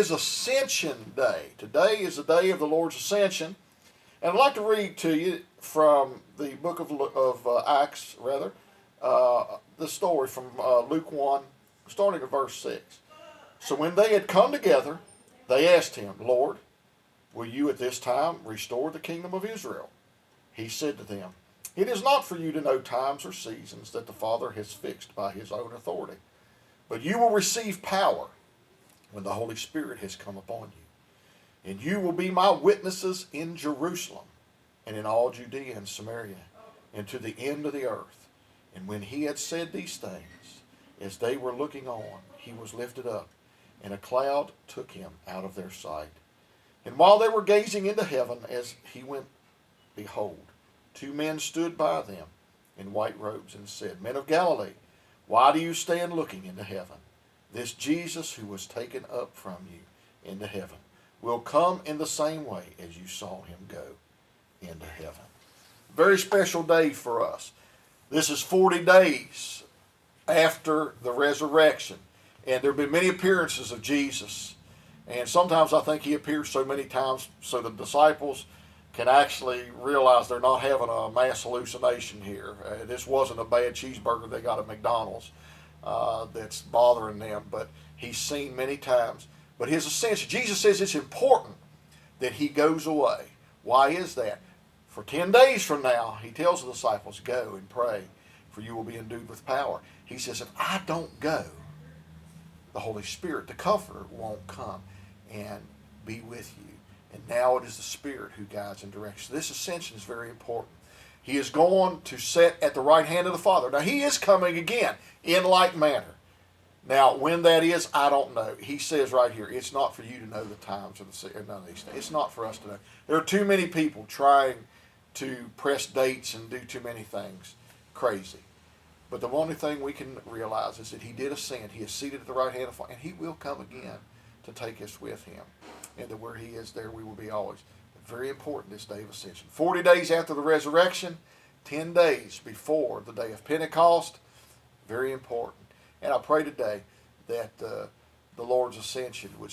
is Ascension Day. Today is the day of the Lord's Ascension. And I'd like to read to you from the book of Acts, the story from Luke 1, starting at verse 6. So when they had come together, they asked him, Lord, will you at this time restore the kingdom of Israel? He said to them, it is not for you to know times or seasons that the Father has fixed by his own authority, but you will receive power when the Holy Spirit has come upon you. And you will be my witnesses in Jerusalem and in all Judea and Samaria and to the end of the earth. And when he had said these things, as they were looking on, he was lifted up, and a cloud took him out of their sight. And while they were gazing into heaven as he went, behold, two men stood by them in white robes and said, Men of Galilee, why do you stand looking into heaven? This Jesus who was taken up from you into heaven will come in the same way as you saw him go into heaven. Very special day for us. This is 40 days after the resurrection. And there have been many appearances of Jesus. And sometimes I think he appears so many times so the disciples can actually realize they're not having a mass hallucination here. This wasn't a bad cheeseburger they got at McDonald's that's bothering them, but he's seen many times. But his ascension, Jesus says it's important that he goes away. Why is that? For 10 days from now, he tells the disciples, go and pray, for you will be endued with power. He says, if I don't go, the Holy Spirit, the Comforter, won't come and be with you. And now it is the Spirit who guides and directs. This ascension is very important. He is going to sit at the right hand of the Father. Now, he is coming again in like manner. Now, when that is, I don't know. He says right here, it's not for you to know the times or none of these things. It's not for us to know. There are too many people trying to press dates and do too many things. Crazy. But the only thing we can realize is that he did ascend. He is seated at the right hand of the Father, and he will come again to take us with him. And that where he is, there we will be always. Very important, this day of ascension. 40 days after the resurrection, 10 days before the day of Pentecost. Very important. And I pray today that the Lord's ascension would